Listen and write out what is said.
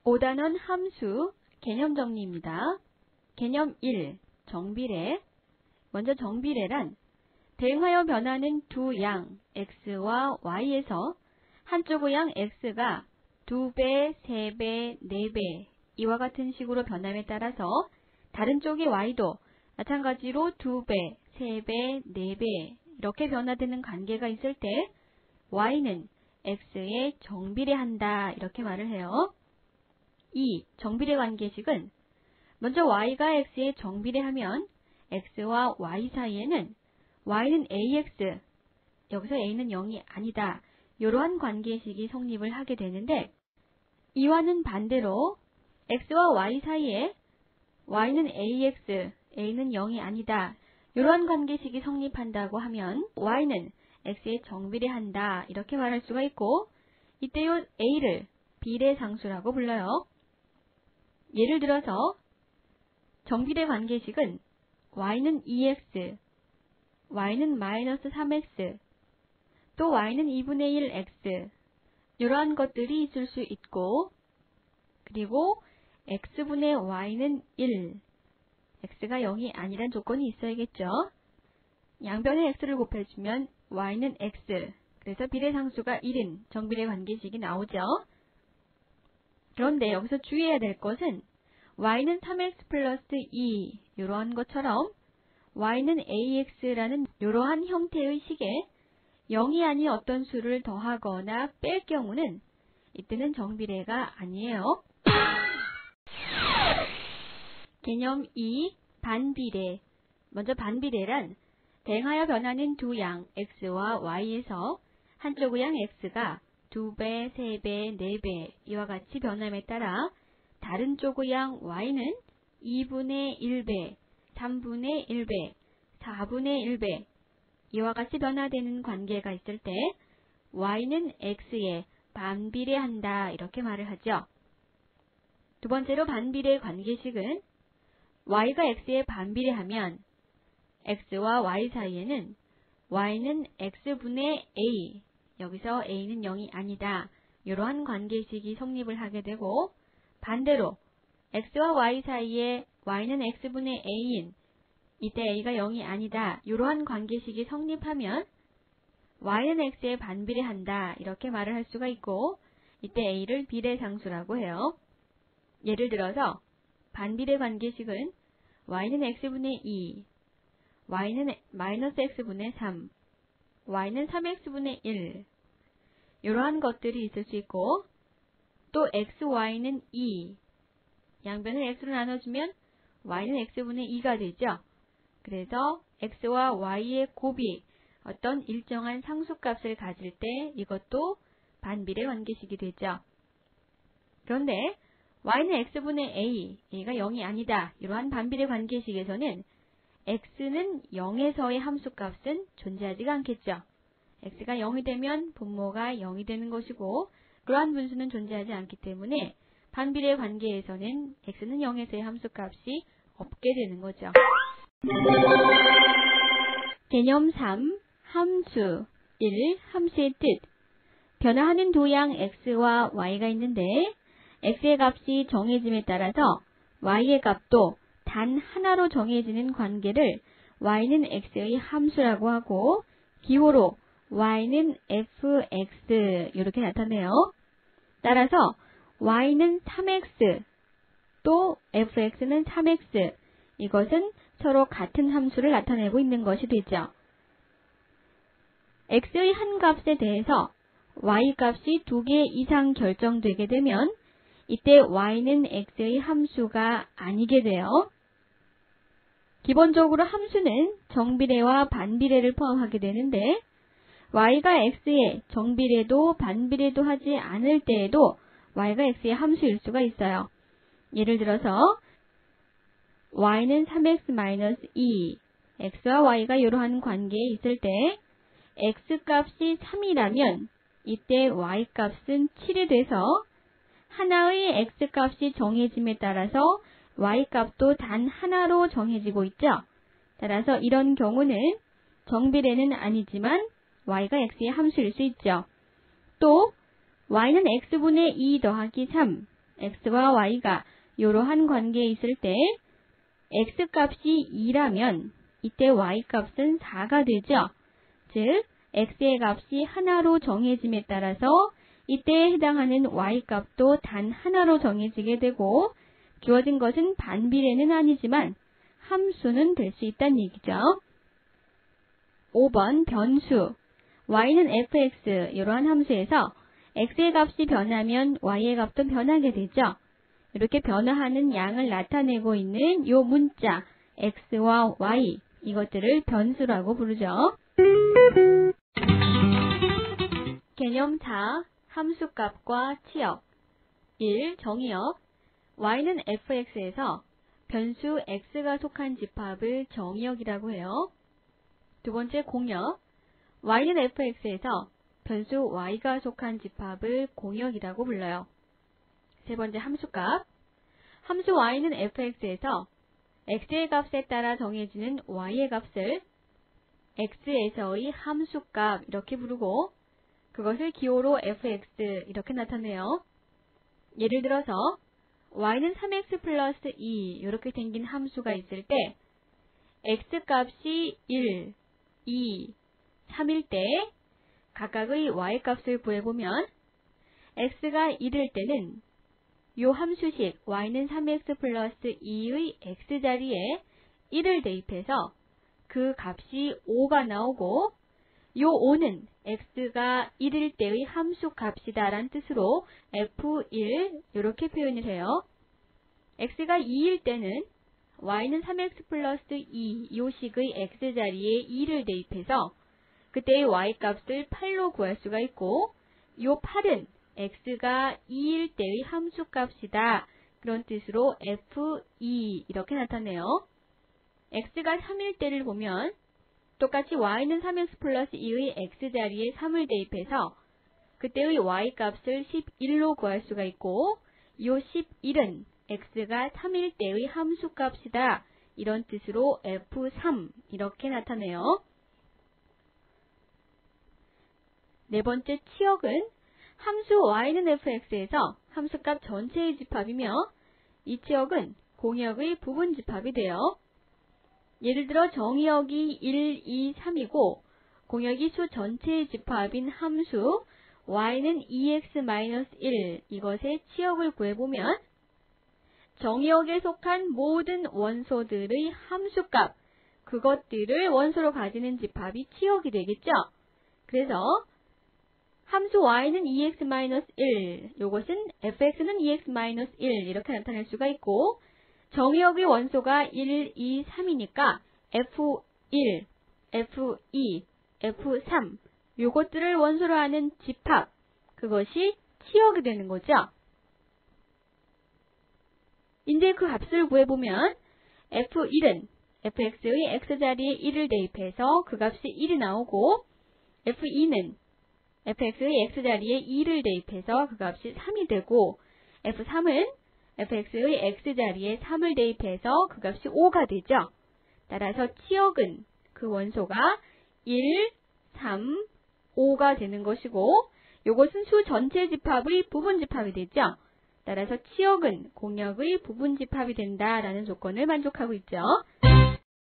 5단원 함수 개념 정리입니다. 개념 1. 정비례. 먼저 정비례란 대응하여 변하는 두 양 x와 y에서 한쪽의 양 x가 2배, 3배, 4배 이와 같은 식으로 변함에 따라서 다른 쪽의 y도 마찬가지로 2배, 3배, 4배 이렇게 변화되는 관계가 있을 때 y는 x에 정비례한다 이렇게 말을 해요. 이 정비례 관계식은 먼저 y가 x에 정비례하면 x와 y 사이에는 y는 ax, 여기서 a는 0이 아니다. 이러한 관계식이 성립을 하게 되는데 이와는 반대로 x와 y 사이에 y는 ax, a는 0이 아니다. 이러한 관계식이 성립한다고 하면 y는 x에 정비례한다. 이렇게 말할 수가 있고 이때요 a를 비례상수라고 불러요. 예를 들어서 정비례 관계식은 y는 2x, y는 마이너스 3x, 또 y는 2분의 1x 이러한 것들이 있을 수 있고 그리고 x분의 y는 1, x가 0이 아니란 조건이 있어야겠죠. 양변에 x를 곱해주면 y는 x, 그래서 비례상수가 1인 정비례 관계식이 나오죠. 그런데 여기서 주의해야 될 것은 y는 3x 플러스 2 이러한 것처럼 y는 ax라는 이러한 형태의 식에 0이 아닌 어떤 수를 더하거나 뺄 경우는 이때는 정비례가 아니에요. 개념 2. 반비례. 먼저 반비례란 대응하여 변하는 두 양 x와 y에서 한쪽의 양 x가 2배, 3배, 4배 이와 같이 변함에 따라 다른 쪽의 양 y는 2분의 1배, 3분의 1배, 4분의 1배 이와 같이 변화되는 관계가 있을 때 y는 x에 반비례한다 이렇게 말을 하죠. 두 번째로 반비례 관계식은 y가 x에 반비례하면 x와 y 사이에는 y는 x분의 a, 여기서 a는 0이 아니다. 이러한 관계식이 성립을 하게 되고 반대로 x와 y 사이에 y는 x분의 a인 이때 a가 0이 아니다. 이러한 관계식이 성립하면 y는 x에 반비례한다. 이렇게 말을 할 수가 있고 이때 a를 비례상수라고 해요. 예를 들어서 반비례 관계식은 y는 x분의 2, y는 마이너스 x분의 3, y는 3x분의 1 이러한 것들이 있을 수 있고 또 xy는 2, 양변을 x로 나눠주면 y는 x분의 2가 되죠. 그래서 x와 y의 곱이 어떤 일정한 상수값을 가질 때 이것도 반비례 관계식이 되죠. 그런데 y는 x분의 a, a가 0이 아니다. 이러한 반비례 관계식에서는 x는 0에서의 함수값은 존재하지가 않겠죠. x가 0이 되면 분모가 0이 되는 것이고 그러한 분수는 존재하지 않기 때문에 반비례 관계에서는 x는 0에서의 함수값이 없게 되는 거죠. 개념 3. 함수 1. 함수의 뜻. 변화하는 두 양 x와 y가 있는데 x의 값이 정해짐에 따라서 y의 값도 단 하나로 정해지는 관계를 y는 x의 함수라고 하고 기호로 y는 fx 이렇게 나타내요. 따라서 y는 3x 또 fx는 3x 이것은 서로 같은 함수를 나타내고 있는 것이 되죠. x의 한 값에 대해서 y 값이 2개 이상 결정되게 되면 이때 y는 x의 함수가 아니게 돼요. 기본적으로 함수는 정비례와 반비례를 포함하게 되는데 y가 x에 정비례도 반비례도 하지 않을 때에도 y가 x의 함수일 수가 있어요. 예를 들어서 y는 3x-2, x와 y가 이러한 관계에 있을 때 x값이 3이라면 이때 y값은 7이 돼서 하나의 x값이 정해짐에 따라서 y값도 단 하나로 정해지고 있죠. 따라서 이런 경우는 정비례는 아니지만 y가 x의 함수일 수 있죠. 또 y는 x분의 2 더하기 3, x와 y가 이러한 관계에 있을 때 x값이 2라면 이때 y값은 4가 되죠. 즉 x의 값이 하나로 정해짐에 따라서 이때에 해당하는 y값도 단 하나로 정해지게 되고 주어진 것은 반비례는 아니지만 함수는 될 수 있다는 얘기죠. 5번 변수 y는 fx 이러한 함수에서 x의 값이 변하면 y의 값도 변하게 되죠. 이렇게 변화하는 양을 나타내고 있는 이 문자 x와 y 이것들을 변수라고 부르죠. 개념 4. 함수값과 치역 1. 정의역 y는 fx에서 변수 x가 속한 집합을 정의역이라고 해요. 두 번째 공역 y는 fx에서 변수 y가 속한 집합을 공역이라고 불러요. 세 번째 함수값 함수 y는 fx에서 x의 값에 따라 정해지는 y의 값을 x에서의 함수값 이렇게 부르고 그것을 기호로 fx 이렇게 나타내요. 예를 들어서 y는 3x 플러스 2 이렇게 생긴 함수가 있을 때 x값이 1, 2, 3일 때 각각의 y값을 구해보면 x가 1일 때는 이 함수식 y는 3x 플러스 2의 x자리에 1을 대입해서 그 값이 5가 나오고 이 5는 x가 1일 때의 함수 값이다 라는 뜻으로 f1 이렇게 표현을 해요. x가 2일 때는 y는 3x 플러스 2 이 식의 x자리에 2를 대입해서 그때의 y값을 8로 구할 수가 있고 이 8은 x가 2일 때의 함수 값이다 그런 뜻으로 f2 이렇게 나타내요. x가 3일 때를 보면 똑같이 y는 3x 플러스 2의 x자리에 3을 대입해서 그때의 y값을 11로 구할 수가 있고 이 11은 x가 3일 때의 함수값이다 이런 뜻으로 f3 이렇게 나타내요. 네 번째 치역은 함수 y는 fx에서 함수값 전체의 집합이며 이 치역은 공역의 부분 집합이 돼요. 예를 들어 정의역이 1, 2, 3이고 공역이 수 전체의 집합인 함수 y는 2x-1 이것의 치역을 구해보면 정의역에 속한 모든 원소들의 함수값 그것들을 원소로 가지는 집합이 치역이 되겠죠. 그래서 함수 y는 2x-1 이것은 fx는 2x-1 이렇게 나타낼 수가 있고 정의역의 원소가 1, 2, 3이니까 f1, f2, f3 요것들을 원소로 하는 집합 그것이 치역이 되는 거죠. 이제 그 값을 구해보면 f1은 fx의 x자리에 1을 대입해서 그 값이 1이 나오고 f2는 fx의 x자리에 2를 대입해서 그 값이 3이 되고 f3은 fx의 x자리에 3을 대입해서 그 값이 5가 되죠. 따라서 치역은 그 원소가 1, 3, 5가 되는 것이고 이것은 수 전체 집합의 부분 집합이 되죠. 따라서 치역은 공역의 부분 집합이 된다라는 조건을 만족하고 있죠.